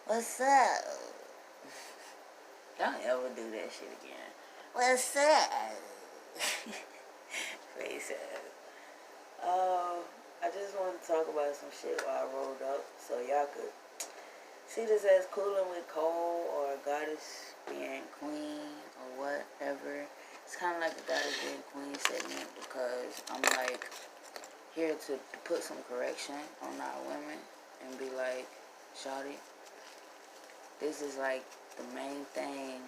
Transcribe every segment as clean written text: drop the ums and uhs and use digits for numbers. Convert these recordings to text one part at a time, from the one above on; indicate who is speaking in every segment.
Speaker 1: What's up?
Speaker 2: Don't ever do that shit again.
Speaker 1: What's up?
Speaker 2: Face ass. I just wanted to talk about some shit while I rolled up so y'all could see this as cooling with coal or a goddess being queen or whatever. It's kind of like a goddess being queen segment because I'm like here to put some correction on our women and be like, shawty, this is like the main thing,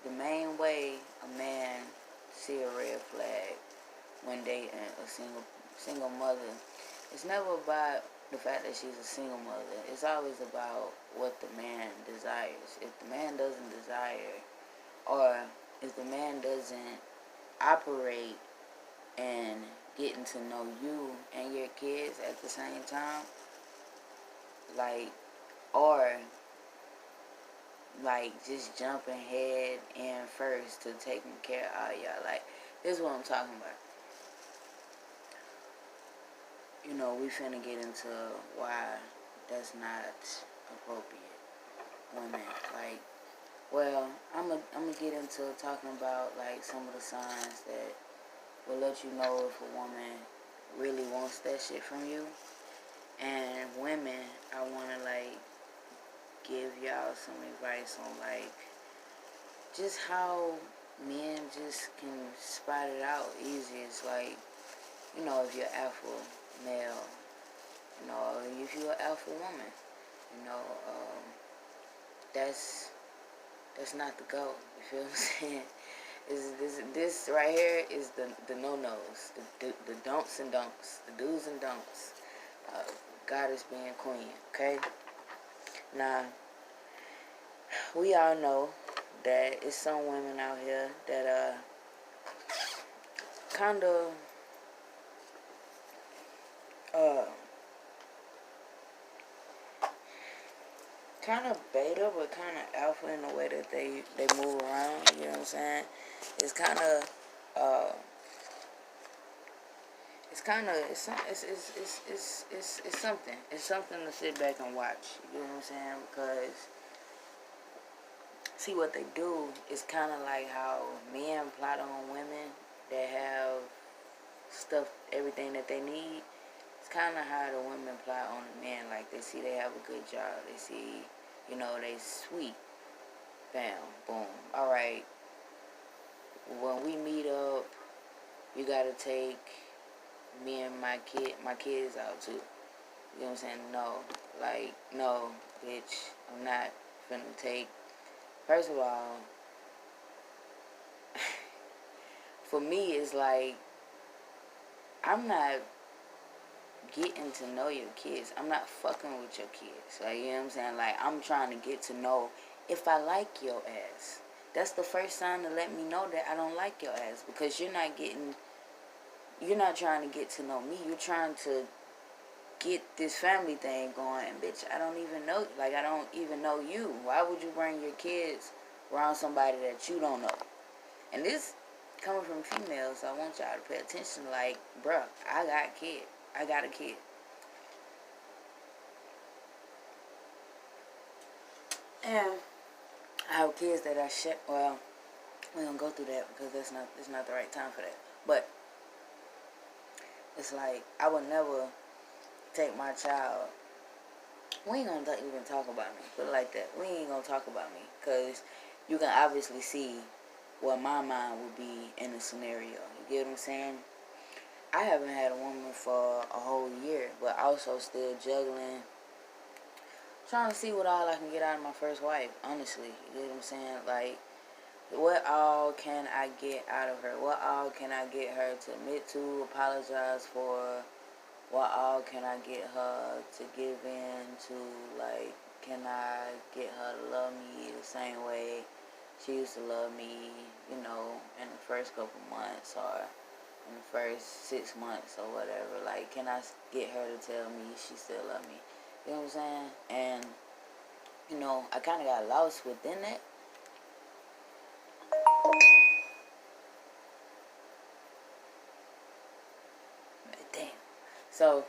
Speaker 2: the main way a man see a red flag when dating a single mother. It's never about the fact that she's a single mother. It's always about what the man desires. If the man doesn't desire, or if the man doesn't operate and getting to know you and your kids at the same time, like, or like just jumping head in first to taking care of all y'all. Like, this is what I'm talking about. You know, we finna get into why that's not appropriate. Women, like, well, I'm gonna get into talking about like some of the signs that will let you know if a woman really wants that shit from you. And women, I wanna like give y'all some advice on like just how men just can spot it out easy. It's like, you know, if you're alpha male, you know, if you're an alpha woman, you know, that's not the goal. You feel what I'm saying? This right here is the no-nos, the don'ts and don'ts, the do's and don'ts. Goddess being queen, okay? Now, we all know that it's some women out here that kind of beta, but kind of alpha in the way that they move around. You know what I'm saying? It's kind of it's something. It's something to sit back and watch. You know what I'm saying? Because see, what they do is kind of like how men plot on women that have stuff, everything that they need. It's kind of how the women plot on the men. Like, they see they have a good job. They see, you know, they sweet. Bam, boom. All right. When we meet up, you gotta take me and my kids out too. You know what I'm saying? No, like, no, bitch. I'm not finna take. First of all, for me, it's like, I'm not getting to know your kids. I'm not fucking with your kids. Like, you know what I'm saying? Like, I'm trying to get to know if I like your ass. That's the first sign to let me know that I don't like your ass, because you're not trying to get to know me. You're trying to get this family thing going, and bitch, I don't even know. Like, I don't even know you. Why would you bring your kids around somebody that you don't know? And this coming from females, so I want y'all to pay attention. Like, bruh, I got a kid. And I have kids that well, we're gonna go through that because it's not the right time for that. But it's like, I would never take my child. We ain't gonna even talk about me. Put it like that. We ain't gonna talk about me, because you can obviously see what my mind would be in a scenario. You get what I'm saying? I haven't had a woman for a whole year, but also still juggling, trying to see what all I can get out of my first wife, honestly. You get what I'm saying? Like, what all can I get out of her? What all can I get her to admit to, apologize for? What all can I get her to give in to? Like, can I get her to love me the same way she used to love me, you know, in the first couple months, or in the first 6 months or whatever? Like, can I get her to tell me she still love me? You know what I'm saying? And, you know, I kind of got lost within that. Damn. So,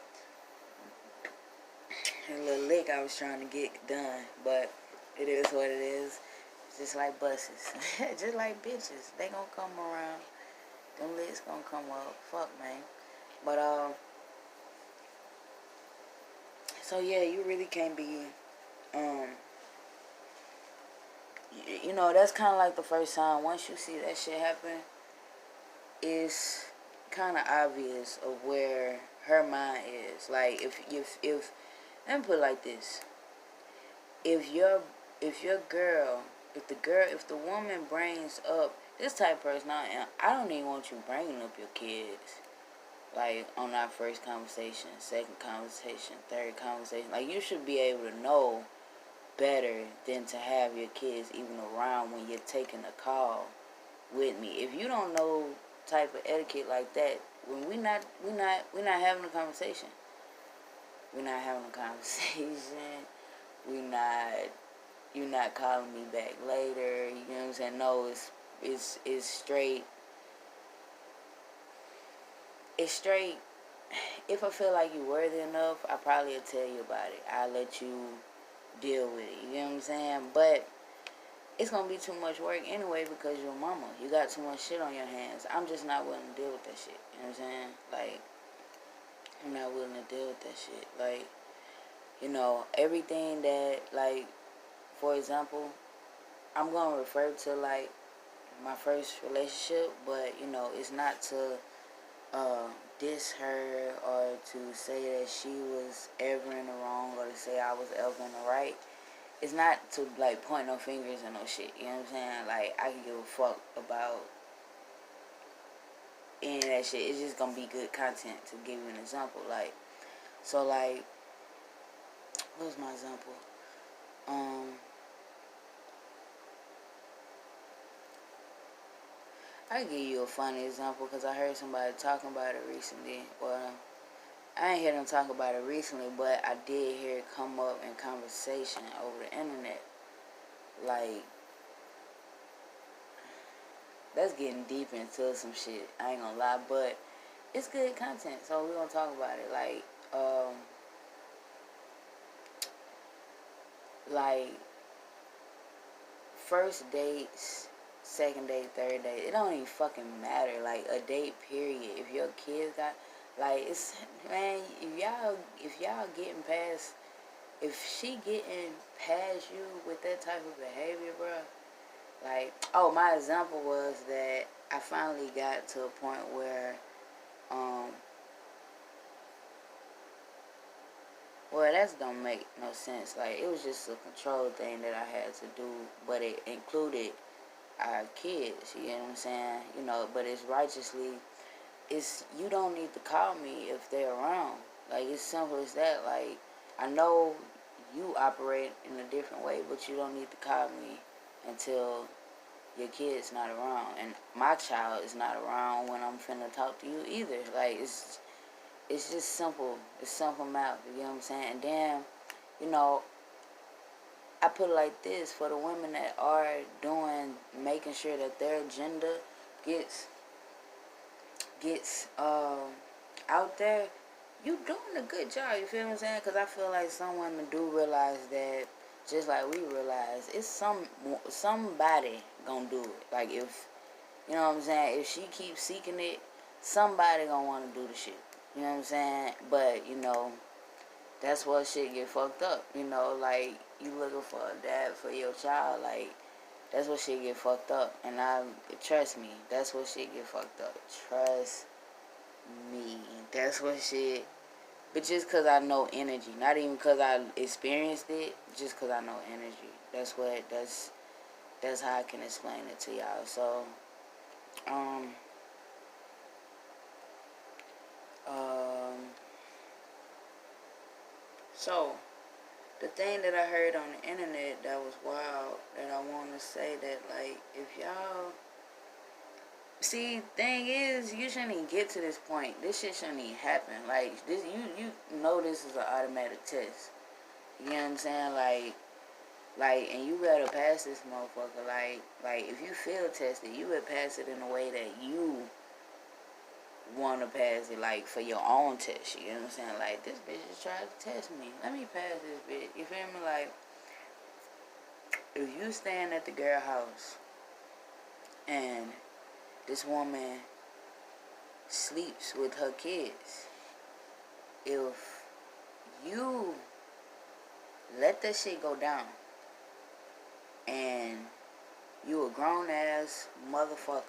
Speaker 2: little lick I was trying to get done. But it is what it is. It's just like buses. Just like bitches. They gonna come around. Them licks gonna come up. Fuck, man. But, so yeah, you really can't be, you know, that's kind of like the first time. Once you see that shit happen, it's kind of obvious of where her mind is. Like, if let me put it like this: if if the woman brings up this type of person, I don't even want you bringing up your kids. Like, on our first conversation, second conversation, third conversation. Like, you should be able to know better than to have your kids even around when you're taking a call with me. If you don't know type of etiquette like that, when we're not having a conversation. We're not having a conversation. You're not calling me back later. You know what I'm saying? No, it's straight. It's straight. If I feel like you're worthy enough, I probably will tell you about it. I'll let you deal with it. You know what I'm saying? But it's going to be too much work anyway because you're a mama. You got too much shit on your hands. I'm just not willing to deal with that shit. You know what I'm saying? Like, I'm not willing to deal with that shit. Like, you know, everything that, like, for example, I'm going to refer to, like, my first relationship, but, you know, it's not to diss her or to say that she was ever in the wrong or to say I was ever in the right. It's not to, like, point no fingers and no shit, you know what I'm saying? Like, I can give a fuck about any of that shit. It's just gonna be good content to give you an example. Like, so, like, what was my example? I can give you a funny example because I heard somebody talking about it recently. Well, I ain't hear them talk about it recently, but I did hear it come up in conversation over the internet. Like, that's getting deep into some shit. I ain't gonna lie, but it's good content, so we're gonna talk about it. Like first dates, second date, third date, it don't even fucking matter. Like, a date period. If your kids got, like, it's, man, if y'all getting past, if she getting past you with that type of behavior, bro, like, oh, my example was that I finally got to a point where, well, that don't make no sense. Like, it was just a control thing that I had to do, but it included our kids, you know what I'm saying? You know, but it's righteously, you don't need to call me if they're around. Like, it's simple as that. Like, I know you operate in a different way, but you don't need to call me until your kid's not around. And my child is not around when I'm finna talk to you either. Like, it's just simple. It's simple math, you know what I'm saying? And then, you know, I put it like this: for the women that are making sure that their agenda gets out there, you doing a good job, you feel what I'm saying? Because I feel like some women do realize that, just like we realize, it's somebody gonna do it. Like, if, you know what I'm saying, if she keeps seeking it, somebody gonna want to do the shit, you know what I'm saying? But, you know, that's what shit get fucked up, you know? Like, you looking for a dad for your child, like, that's what shit get fucked up. And trust me, that's what shit get fucked up. Trust me, that's what shit. But just because I know energy, not even because I experienced it, just because I know energy. That's how I can explain it to y'all. So, so the thing that I heard on the internet that was wild, that I want to say, that, like, if y'all, see, thing is, you shouldn't even get to this point. This shit shouldn't even happen. Like, this, you know this is an automatic test. You know what I'm saying? Like, and you better pass this motherfucker. Like, if you feel tested, you would pass it in a way that you want to pass it, like, for your own test. You know what I'm saying? Like, this bitch just tried to test me. Let me pass this bitch. You feel me? Like, if you stand at the girl house and this woman sleeps with her kids, if you let that shit go down and you a grown ass motherfucker,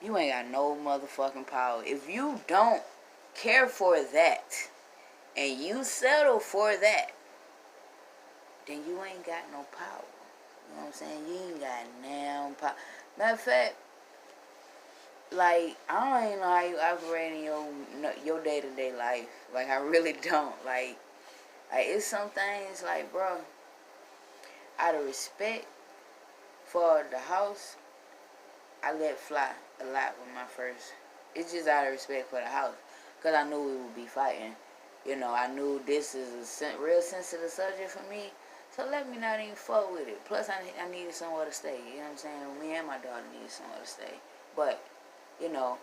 Speaker 2: you ain't got no motherfucking power. If you don't care for that and you settle for that, then you ain't got no power. You know what I'm saying? You ain't got damn power. Matter of fact, like, I don't even know how you operate in your day-to-day life. Like, I really don't. Like, it's some things, like, bro, out of respect for the house, I let fly a lot with my first. It's just out of respect for the house. Because I knew we would be fighting. You know, I knew this is a real sensitive subject for me. So let me not even fuck with it. Plus, I needed somewhere to stay. You know what I'm saying? Me and my daughter needed somewhere to stay. But, you know,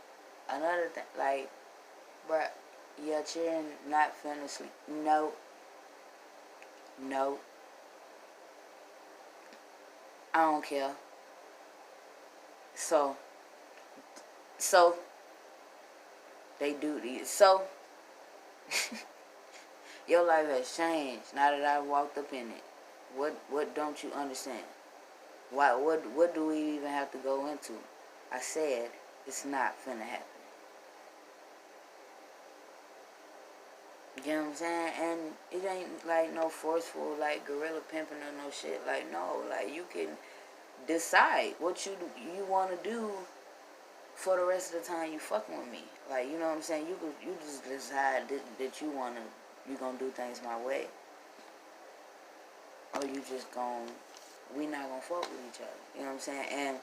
Speaker 2: another thing, like, bruh, your children not finna sleep. No. No. I don't care. So, they do these. So, your life has changed now that I walked up in it. What don't you understand? Why? What do we even have to go into? I said it's not finna happen. You know what I'm saying? And it ain't like no forceful, like, gorilla pimping or no shit. Like, no, like, you can decide what you want to do for the rest of the time you fucking with me. Like, you know what I'm saying? You just decide that you gonna do things my way, or you just we not gonna fuck with each other. You know what I'm saying? And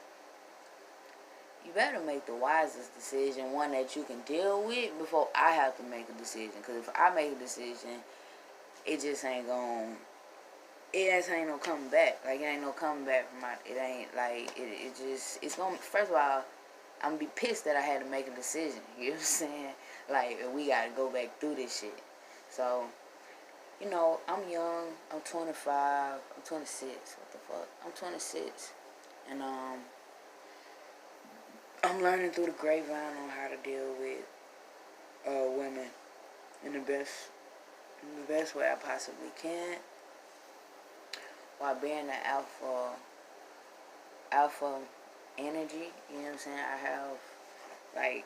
Speaker 2: you better make the wisest decision, one that you can deal with, before I have to make a decision. Because if I make a decision, it just ain't no coming back. Like, it ain't no coming back from it ain't, like, it's gonna, first of all, I'm gonna be pissed that I had to make a decision. You know what I'm saying? Like, we gotta go back through this shit. So, you know, I'm young, I'm 25, I'm 26, what the fuck? I'm 26, and, I'm learning through the grapevine on how to deal with, women in the best way I possibly can, while being an alpha energy. You know what I'm saying? I have, like,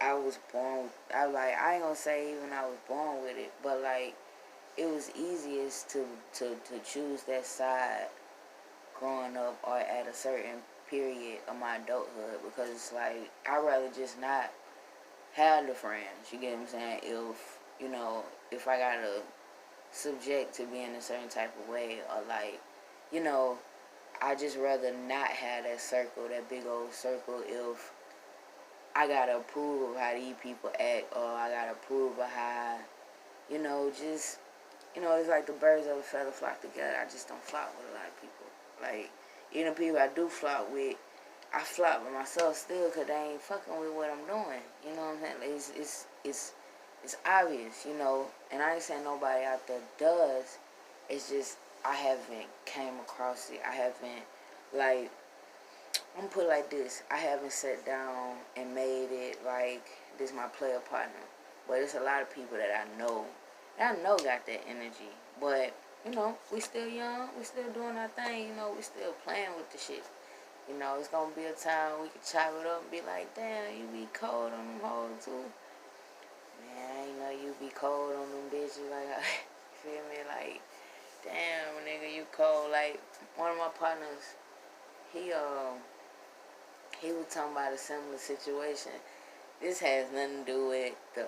Speaker 2: I was born, I ain't gonna say even I was born with it, but, like, it was easiest to choose that side growing up, or at a certain period of my adulthood, because it's like, I'd rather just not have the friends, you get what I'm saying, if, you know, if I gotta subject to being a certain type of way, or, like, you know, I just rather not have that circle, that big old circle, if I gotta approve of how these people act, or I gotta approve of how, you know, just, you know, it's like the birds of a feather flock together. I just don't flock with a lot of people. Like, even the people I do flock with, I flock with myself still, because they ain't fucking with what I'm doing. You know what I'm saying? Like, it's obvious, you know, and I ain't saying nobody out there does. It's just, I haven't came across it. I haven't, like, I'm gonna put it like this. I haven't sat down and made it like, this my player partner. But it's a lot of people that I know got that energy. But, you know, we still young. We still doing our thing. You know, we still playing with the shit. You know, it's gonna be a time we can chop it up and be like, damn, you be cold on them hoes too. Man, I ain't know you be cold on them bitches. Like, you feel me? Like, damn, nigga, you cold. Like, one of my partners, he was talking about a similar situation. This has nothing to do with the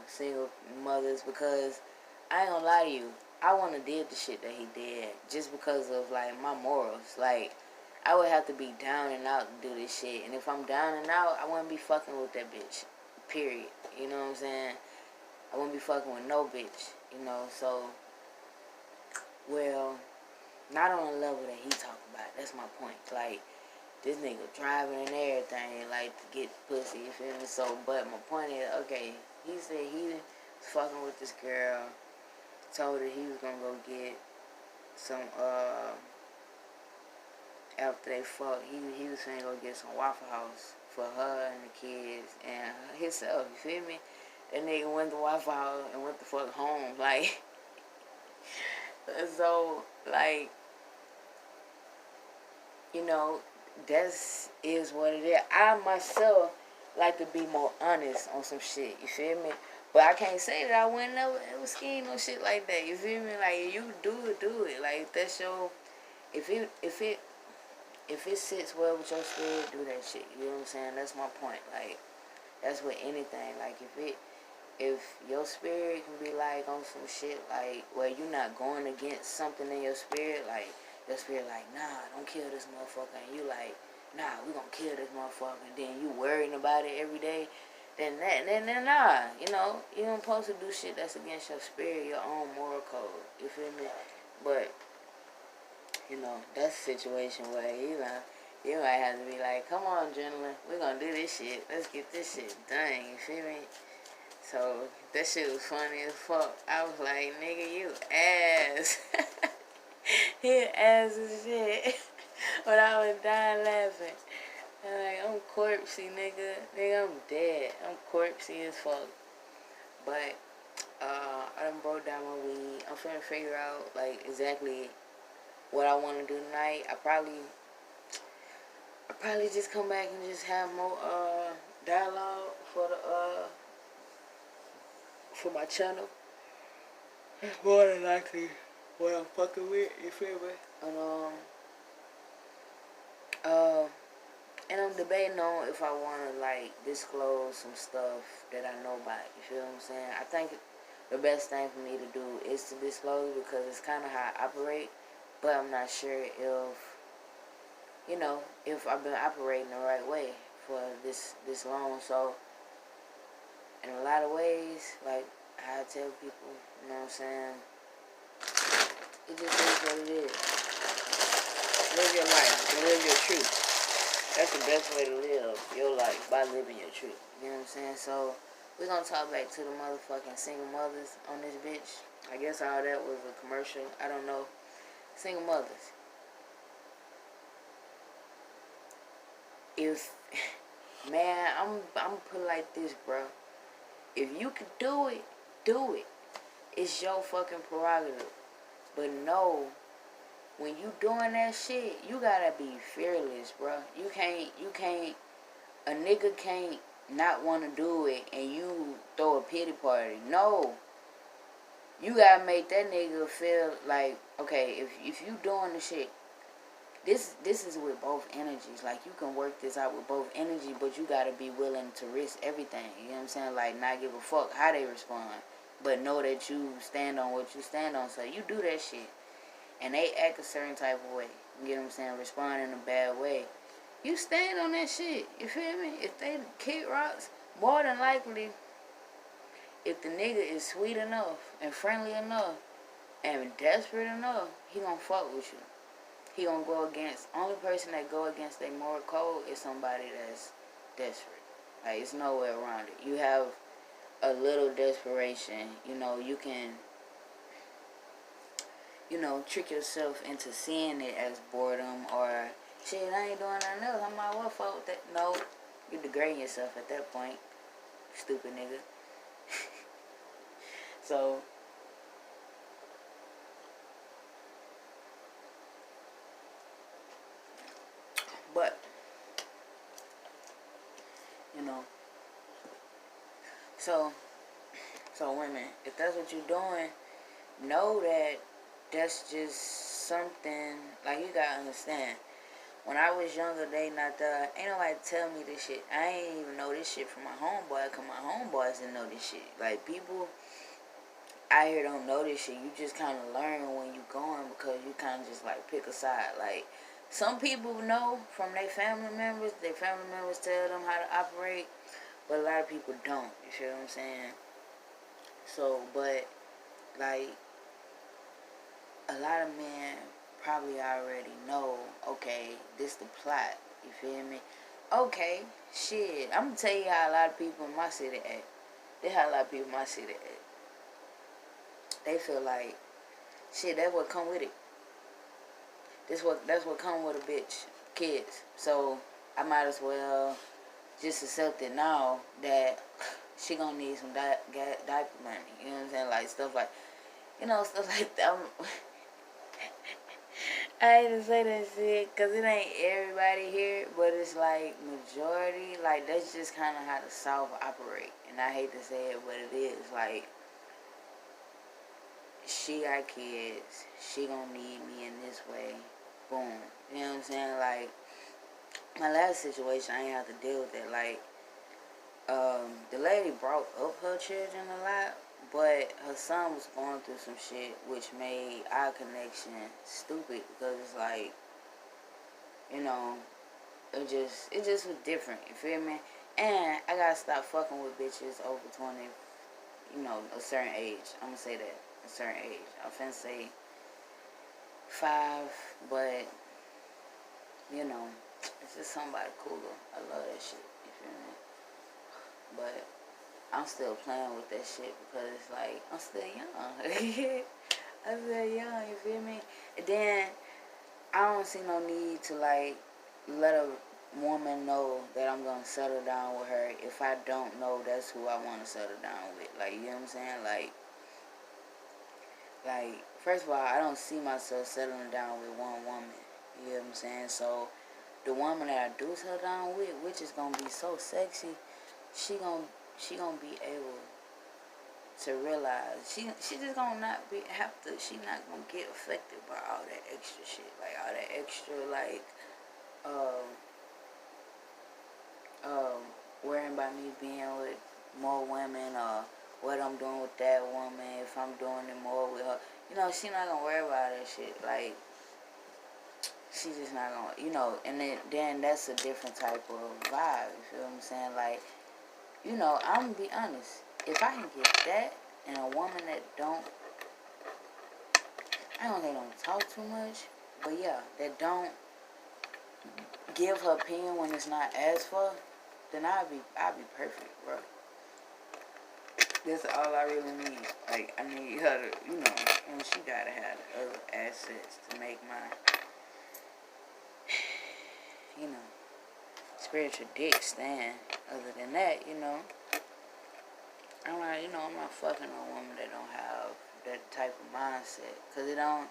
Speaker 2: single mothers, because I ain't gonna lie to you, I wouldn't have did the shit that he did just because of, like, my morals. Like, I would have to be down and out to do this shit, and if I'm down and out, I wouldn't be fucking with that bitch. Period. You know what I'm saying? I wouldn't be fucking with no bitch. You know, so, well, not on the level that he talk about. That's my point. Like, this nigga driving and everything, like, to get pussy, you feel me? So, but my point is, okay, he said he was fucking with this girl, told her he was gonna go get some, after they fucked, he was finna go get some Waffle House for her and the kids and himself, you feel me? That nigga went to Waffle House and went the fuck home, like, so, like, you know, that's is what it is. I myself like to be more honest on some shit, you feel me? But I can't say that I wouldn't never ever scheme no shit like that, you feel me? Like, if you do it. Like, if that's your, if it sits well with your spirit, do that shit. You know what I'm saying? That's my point. Like, that's with anything. Like, if your spirit can be like on some shit like where you're not going against something in your spirit, like your spirit like, nah, don't kill this motherfucker, and you like, nah, we gonna kill this motherfucker, and then you worrying about it every day, then nah, you know, you don't supposed to do shit that's against your spirit, your own moral code. You feel me? But you know, that's a situation where you might have to be like, come on, gentlemen, we're gonna do this shit. Let's get this shit done. You feel me? So, that shit was funny as fuck. I was like, nigga, you ass. He ass as shit. But I was dying laughing. I'm like, I'm corpsey, nigga. Nigga, I'm dead. I'm corpsey as fuck. But, I done broke down my weed. I'm finna figure out, like, exactly what I want to do tonight. I probably just come back and just have more, dialogue for my channel. That's more than likely what I'm fucking with, you feel me? And I'm debating on if I want to, like, disclose some stuff that I know about, you feel what I'm saying? I think the best thing for me to do is to disclose because it's kind of how I operate, but I'm not sure if, you know, if I've been operating the right way for this long. So, in a lot of ways, like, I tell people, you know what I'm saying, it just is what it is. Live your life and live your truth. That's the best way to live your life, by living your truth. You know what I'm saying? So, we're going to talk back to the motherfucking single mothers on this bitch. I guess all that was a commercial. I don't know. Single mothers. If, man, I'm put it like this, bro. If you can do it, do it. It's your fucking prerogative. But no, when you doing that shit, you gotta be fearless, bro. You can't, a nigga can't not want to do it and you throw a pity party. No. You gotta make that nigga feel like, okay, if you doing the shit, this is with both energies. Like, you can work this out with both energy, but you gotta be willing to risk everything. You know what I'm saying? Like, not give a fuck how they respond, but know that you stand on what you stand on. So you do that shit and they act a certain type of way, you know what I'm saying, respond in a bad way, you stand on that shit, you feel me? If they kick rocks, more than likely, if the nigga is sweet enough and friendly enough and desperate enough, he gonna fuck with you. He gonna go against, only person that go against their moral code is somebody that's desperate. Like, it's nowhere around it. You have a little desperation, you know, you can, you know, trick yourself into seeing it as boredom or, shit, I ain't doing nothing else, I might well fuck with that. No, you're degrading yourself at that point, stupid nigga. So, but, you know, so women, if that's what you're doing, know that that's just something, like, you gotta understand. When I was younger, they not the, ain't nobody tell me this shit. I ain't even know this shit from my homeboy, because my homeboys didn't know this shit. Like, people out here don't know this shit. You just kind of learn when you going, because you kind of just, like, pick a side. Like, some people know from their family members tell them how to operate, but a lot of people don't. You feel what I'm saying? So, but, like, a lot of men probably already know, okay, this the plot. You feel me? Okay, shit. I'm gonna tell you how a lot of people in my city act. This how a lot of people in my city act. They feel like, shit, that's what come with it. That's what come with a bitch. Kids. So I might as well just accept it now that she gonna need some diaper money. You know what I'm saying? Like stuff like, stuff like that. I hate to say that shit because it ain't everybody here, but it's like majority. Like that's just kind of how the South operate, and I hate to say it, but it is. Like she got kids, she gonna need me in this way. Boom. You know what I'm saying? Like my last situation, I ain't have to deal with it. Like the lady brought up her children a lot, but her son was going through some shit which made our connection stupid because it's like, you know, it just was different, you feel me? And I gotta stop fucking with bitches over 20, a certain age. I'm gonna say that, a certain age. I'm finna say 5, but, it's just somebody cooler. I love that shit, you feel me? But I'm still playing with that shit because it's like, I'm still young. I'm still young, you feel me? And then, I don't see no need to, like, let a woman know that I'm gonna settle down with her if I don't know that's who I want to settle down with. Like, you know what I'm saying? Like, first of all, I don't see myself settling down with one woman. You know what I'm saying? So, the woman that I do settle down with, which is gonna be so sexy, she gonna be able to realize she just gonna not she not gonna get affected by all that extra shit, like all that extra like worrying about me being with more women or what I'm doing with that woman, if I'm doing it more with her. She not gonna worry about that shit. Like, she just not gonna, and then that's a different type of vibe, you feel what I'm saying? Like, I'm gonna be honest. If I can get that and a woman that I don't think don't talk too much, but yeah, that don't give her opinion when it's not asked for, then I'll be perfect, bro. That's all I really need. Like, I need her to, and she gotta have the other assets to make my, spiritual dick stand. Other than that, I'm not fucking a woman that don't have that type of mindset, cause it don't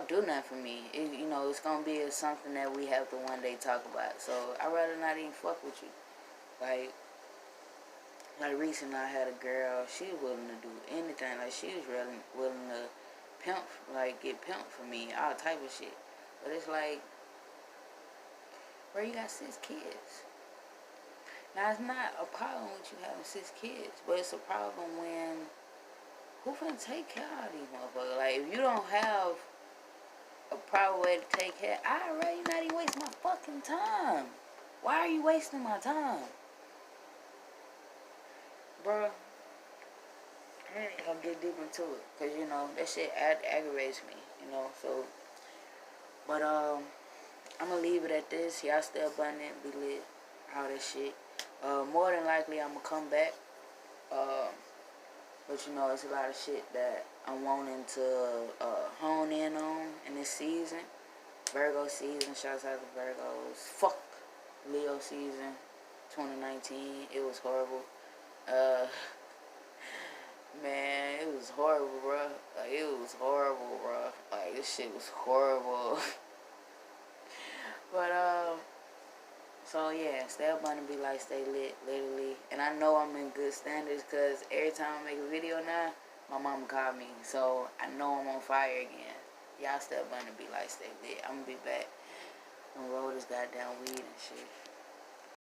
Speaker 2: do nothing for me. It's gonna be something that we have to one day talk about. So I'd rather not even fuck with you. Like recently I had a girl, she was willing to do anything. Like, she was really willing to pimp, like, get pimped for me, all type of shit. But it's like, bro, you got 6 kids. Now, it's not a problem with you having 6 kids, but it's a problem when, who finna take care of these motherfuckers? Like, if you don't have a proper way to take care, I'd rather not even waste my fucking time. Why are you wasting my time? Bro, I ain't gonna get deep into it, cause that shit aggravates me, so, but I'm gonna leave it at this. Y'all stay abundant, be lit, all that shit. More than likely I'm gonna come back, but it's a lot of shit that I'm wanting to hone in on in this season. Virgo season, shouts out to Virgos. Fuck Leo season 2019, it was horrible. Man, it was horrible, bro. Like, it was horrible, bro. Like, this shit was horrible. But, so, yeah, stay abundant, be like, stay lit, literally. And I know I'm in good standards, because every time I make a video now, my mama called me. So, I know I'm on fire again. Y'all stay abundant, be like, stay lit. I'm gonna be back and roll this goddamn weed and shit.